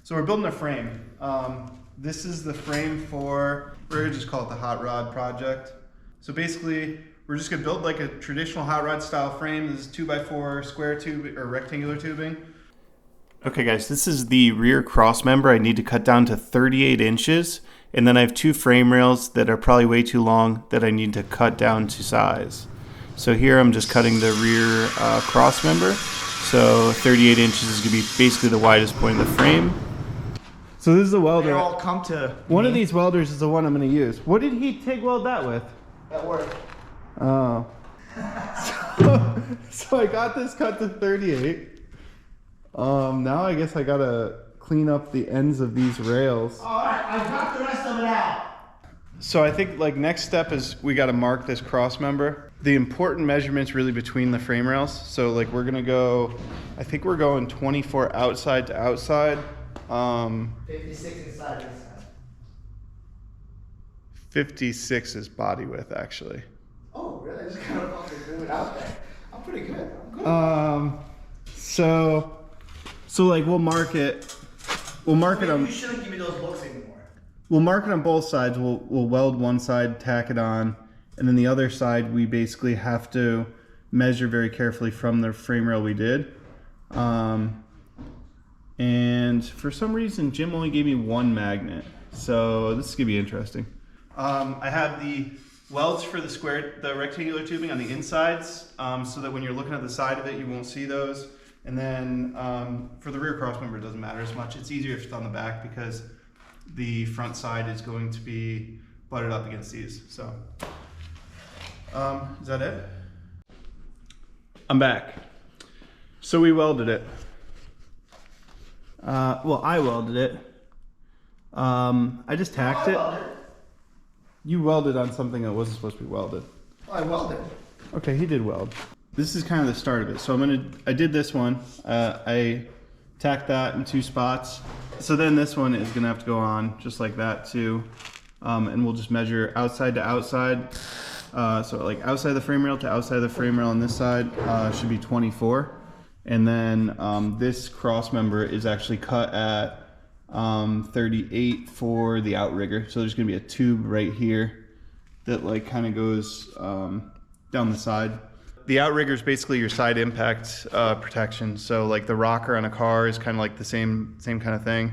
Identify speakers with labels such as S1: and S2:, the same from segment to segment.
S1: So we're building a frame. This is the frame for, we're gonna just call it the hot rod project. So basically, we're just gonna build like a traditional hot rod style frame. This is 2x4 square tube or rectangular tubing. Okay guys, this is the rear cross member. I need to cut down to 38 inches. And then I have 2 frame rails that are probably way too long that I need to cut down to size. So here I'm just cutting the rear cross member. So 38 inches is gonna be basically the widest point of the frame. So this is a welder.
S2: They all come to
S1: One
S2: me.
S1: of these welders is the one I'm gonna use. What did he TIG weld that with?
S2: At work.
S1: Oh. So I got this cut to 38. Now I guess I gotta clean up the ends of these rails.
S2: Alright, I got the rest of it out.
S1: So I think like next step is we gotta mark this cross member. The important measurements really between the frame rails. So like we're gonna go, I think we're going 24 outside to outside.
S2: 56 inside this side.
S1: 56 is body width actually.
S2: Oh, really? I just kind of fucking threw it out there. I'm pretty good. I'm good.
S1: So like we'll mark it. We'll mark it on.
S2: You shouldn't give me those looks anymore.
S1: We'll mark it on both sides. We'll weld one side, tack it on, and then the other side we basically have to measure very carefully from the frame rail we did. And for some reason, Jim only gave me 1 magnet, so this is gonna be interesting. I have the welds for the rectangular tubing on the insides, so that when you're looking at the side of it, you won't see those. And then for the rear cross member, it doesn't matter as much. It's easier if it's on the back because the front side is going to be butted up against these. So, is that it? I'm back. So we welded it. Well, I welded it. I just tacked it. You welded on something that wasn't supposed to be welded.
S2: Oh, I welded.
S1: Okay, he did weld. This is kind of the start of it. So I did this one. I tacked that in 2 spots. So then this one is gonna have to go on just like that too. And we'll just measure outside to outside. So like outside the frame rail to outside the frame rail on this side should be 24. And then this cross member is actually cut at 38 for the outrigger. So there's gonna be a tube right here that like kind of goes down the side. The outrigger is basically your side impact protection. So like the rocker on a car is kind of like the same kind of thing.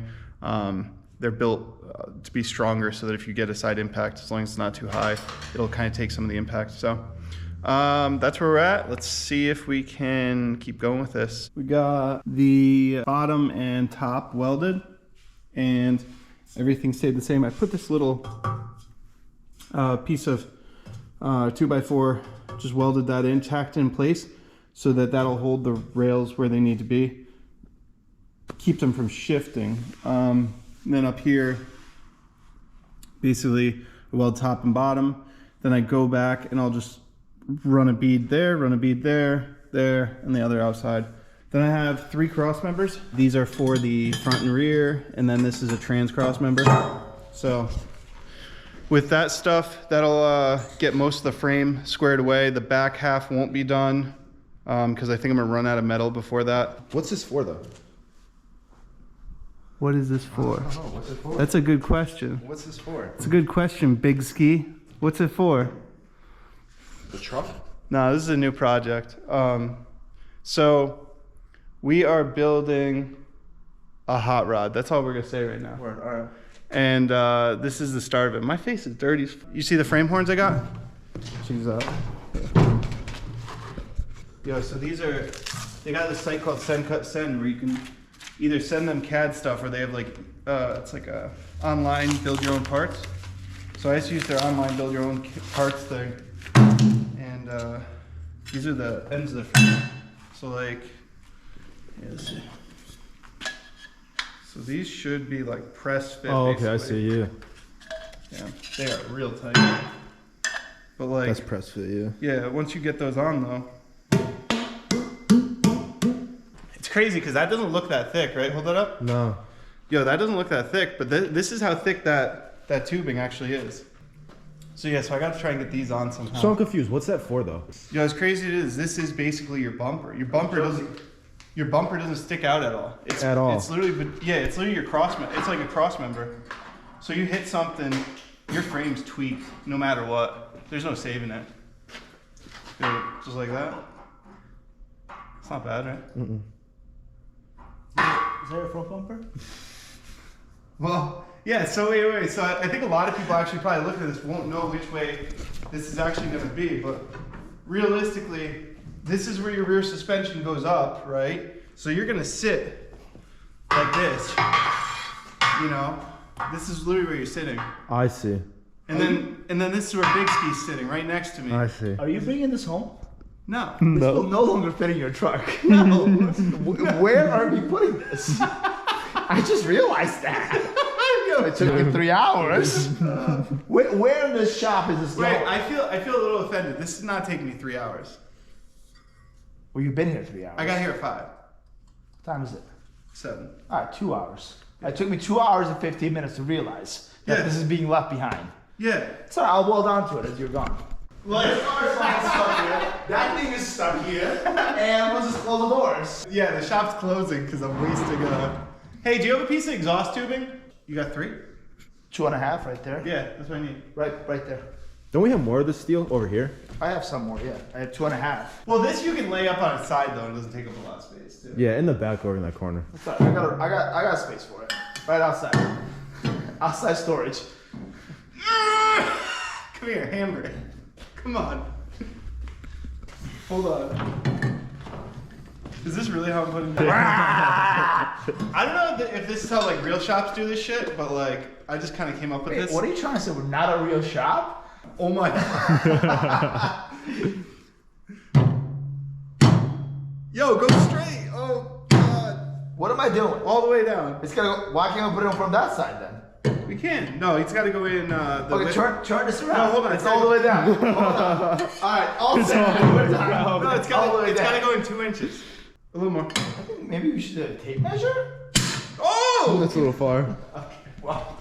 S1: They're built to be stronger so that if you get a side impact, as long as it's not too high, it'll kind of take some of the impact. So that's where we're at. Let's see if we can keep going with this. We got the bottom and top welded and everything stayed the same. I put this little piece of 2x4, just welded that in, tacked in place so that that'll hold the rails where they need to be, keep them from shifting. And then up here, basically weld top and bottom. Then I go back and I'll just run a bead there, run a bead there, there, and the other outside. Then I have 3 cross members. These are for the front and rear, and then this is a trans cross member. So with that stuff, that'll get most of the frame squared away. The back half won't be done because I think I'm gonna run out of metal before that.
S3: What's this for though?
S1: What is this for?
S3: I don't know. What's it for?
S1: That's a good question.
S3: What's this for?
S1: It's a good question, Big Ski. What's it for?
S3: The truck?
S1: No, this is a new project. So we are building a hot rod. That's all we're gonna say right now.
S3: Word. All right.
S1: And this is the start of it. My face is dirty. You see the frame horns I got? She's up. Yo, so these are, they got this site called Send Cut Send where you can either send them CAD stuff or they have like, it's like a online build your own parts. So I just use their online build your own parts thing. And these are the ends of the frame. So like, yeah, let's see. So these should be like press fit.
S3: Oh, okay,
S1: basically.
S3: I see. Yeah.
S1: Yeah, they are real tight. But like,
S3: That's press fit. Yeah.
S1: yeah, once you get those on though, it's crazy because that doesn't look that thick, right? Hold that up.
S3: No.
S1: Yo, that doesn't look that thick, but this is how thick that tubing actually is. So yeah, so I got to try and get these on somehow.
S3: So I'm confused. What's that for though?
S1: Yo, as crazy as it is, this is basically your bumper. Your bumper doesn't. your bumper doesn't stick out at all. It's,
S3: At all.
S1: It's literally, yeah, it's literally your it's like a cross member. So you hit something, your frame's tweaked no matter what. There's no saving it. Just like that. It's not bad, right?
S3: Mm-mm.
S2: Is that a front bumper?
S1: Well, yeah, so wait. So I think a lot of people actually probably look at this won't know which way this is actually going to be, but realistically, this is where your rear suspension goes up, right? So you're going to sit like this, you know? This is literally where you're sitting.
S3: I see.
S1: And then this is where Big Ski's sitting, right next to me.
S3: I see.
S2: Are you bringing this home?
S1: No.
S2: This will no longer fit in your truck. No. Where are we putting this? I just realized that. Yo, it took you 3 hours. Where in this shop is this
S1: Wait,
S2: going?
S1: I feel a little offended. This is not taking me 3 hours.
S2: Well, you've been here 3 hours.
S1: I got here at 5.
S2: What time is it?
S1: 7.
S2: All right, 2 hours. It took me 2 hours and 15 minutes to realize that this is being left behind.
S1: Yeah.
S2: So I'll weld onto it as you're gone.
S1: Well,
S2: This car's not stuck here. That thing is stuck here. And we'll just close the doors.
S1: yeah, the shop's closing because I'm wasting Hey, do you have a piece of exhaust tubing? You got 3?
S2: 2.5 right there.
S1: Yeah, that's what I need.
S2: Right there.
S3: Don't we have more of this steel over here?
S2: I have some more, yeah. I have 2.5.
S1: Well, this you can lay up on its side though, and it doesn't take up a lot of space too.
S3: Yeah, in the back over in that corner.
S2: That's all right. I got space for it. Right outside. Outside storage.
S1: Come here, hammer it. Come on. Hold on. Is this really how I'm putting it? I don't know if this is how like real shops do this shit, but like I just kind of came up with
S2: Wait,
S1: this.
S2: what are you trying to say? We're not a real shop?
S1: Oh my. Yo, go straight. Oh God.
S2: What am I doing?
S1: All the way down.
S2: It's gotta go. Why can't I put it on from that side then?
S1: We can. No, it's got to go in. The
S2: Okay, turn this around.
S1: No, hold on.
S2: It's all the way down. Hold on. All right, all set.
S1: No, it's
S2: all the way
S1: got to
S2: down.
S1: go in 2 inches. A little more.
S2: I think maybe we should do a tape measure.
S1: Oh!
S3: That's a little far.
S2: Wow.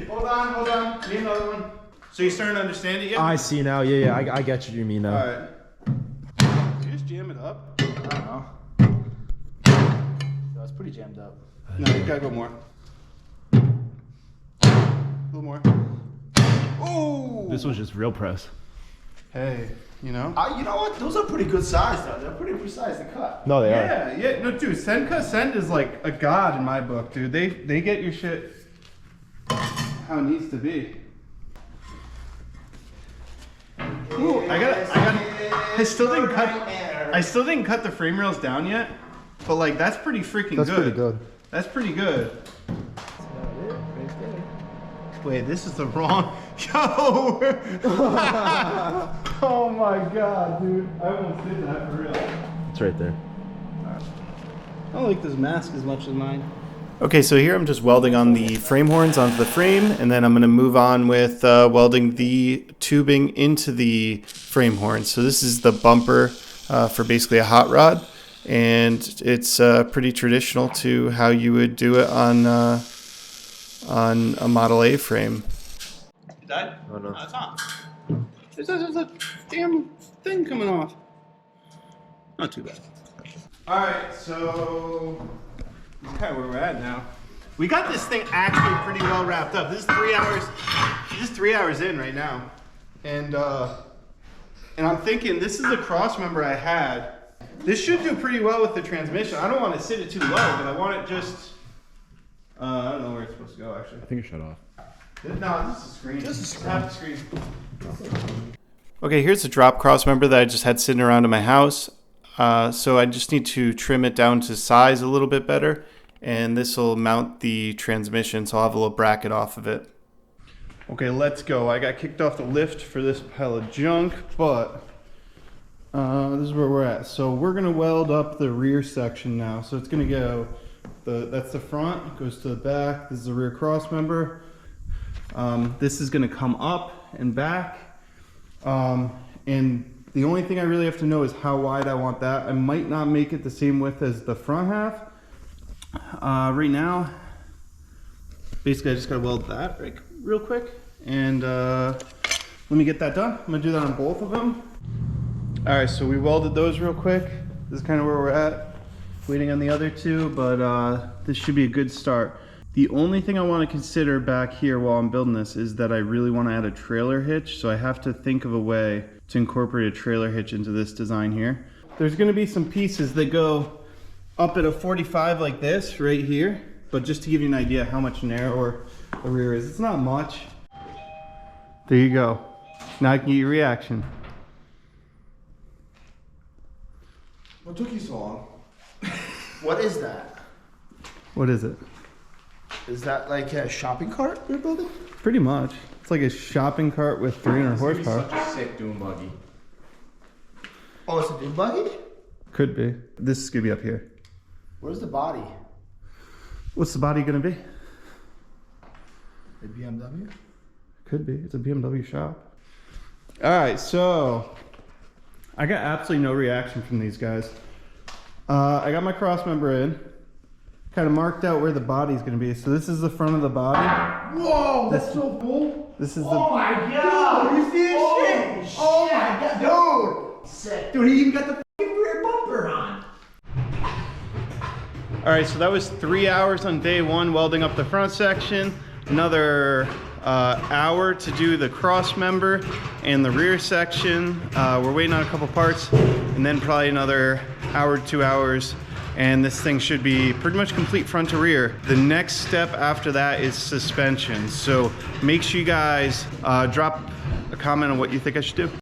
S1: Hold on. Need another one. So you're starting to understand it yet?
S3: I see now. Yeah, I get what you mean now.
S1: All right. Can you just jam it up?
S2: I don't know. That's pretty jammed up.
S1: No, you gotta go more. A little more. Oh!
S3: This was just real press.
S1: Hey, you know?
S2: You know what? Those are pretty good size though. They're pretty precise to cut.
S3: No, they are.
S1: Yeah. No, dude, Send is like a god in my book, dude. They get your shit how it needs to be. Ooh, I still didn't cut the frame rails down yet, but like that's pretty freaking
S3: That's
S1: good.
S3: pretty good.
S1: That's pretty good. Wait, this is the wrong. Yo! Oh my god, dude. I almost did that for real.
S3: It's right there.
S1: I don't like this mask as much as mine. Okay, so here I'm just welding on the frame horns onto the frame, and then I'm going to move on with welding the tubing into the frame horns. So this is the bumper for basically a hot rod, and it's pretty traditional to how you would do it on a Model A frame. You died?
S3: Oh no.
S1: It's on. There's a damn thing coming off. Not too bad. Alright, so this is kind of where we're at now. We got this thing actually pretty well wrapped up. This is 3 hours. This is 3 hours in right now. And I'm thinking this is a cross member I had. This should do pretty well with the transmission. I don't want to sit it too low, but I want it just I don't know where it's supposed to go actually.
S3: I think it shut off.
S1: No, this is a screen. This is half the screen. Okay, here's a drop cross member that I just had sitting around in my house. So I just need to trim it down to size a little bit better, and this will mount the transmission, so I'll have a little bracket off of it. Okay, let's go. I got kicked off the lift for this pile of junk, but this is where we're at. So we're gonna weld up the rear section now. So it's gonna go, that's the front, goes to the back. This is the rear cross member. This is gonna come up and back. And the only thing I really have to know is how wide I want that. I might not make it the same width as the front half. Right now, basically I just gotta weld that real quick. And let me get that done. I'm gonna do that on both of them. All right, so we welded those real quick. This is kind of where we're at. Waiting on the other two, but this should be a good start. The only thing I want to consider back here while I'm building this is that I really want to add a trailer hitch, so I have to think of a way to incorporate a trailer hitch into this design here. There's going to be some pieces that go up at a 45 like this right here, but just to give you an idea how much narrower the rear is, it's not much. There you go. Now I can get your reaction.
S2: What took you so long? What is that?
S1: What is it?
S2: Is that like a shopping cart you're building?
S1: Pretty much. It's like a shopping cart with 300 horsepower.
S3: Such a sick dune buggy.
S2: Oh, it's a dune buggy?
S1: Could be. This is gonna be up here.
S2: Where's the body?
S1: What's the body gonna be?
S2: A BMW?
S1: Could be. It's a BMW shop. All right, so I got absolutely no reaction from these guys. I got my cross member in, kind of marked out where the body's gonna be. So this is the front of the body.
S2: Whoa, that's so cool.
S1: This is
S2: Oh my god! Dude, you see this shit? Oh my god, dude! Sick. Dude, he even got the fucking rear bumper on.
S1: All right, so that was 3 hours on day one welding up the front section. Another hour to do the cross member and the rear section. We're waiting on a couple parts, and then probably another hour to 2 hours, and this thing should be pretty much complete front to rear. The next step after that is suspension. So make sure you guys drop a comment on what you think I should do.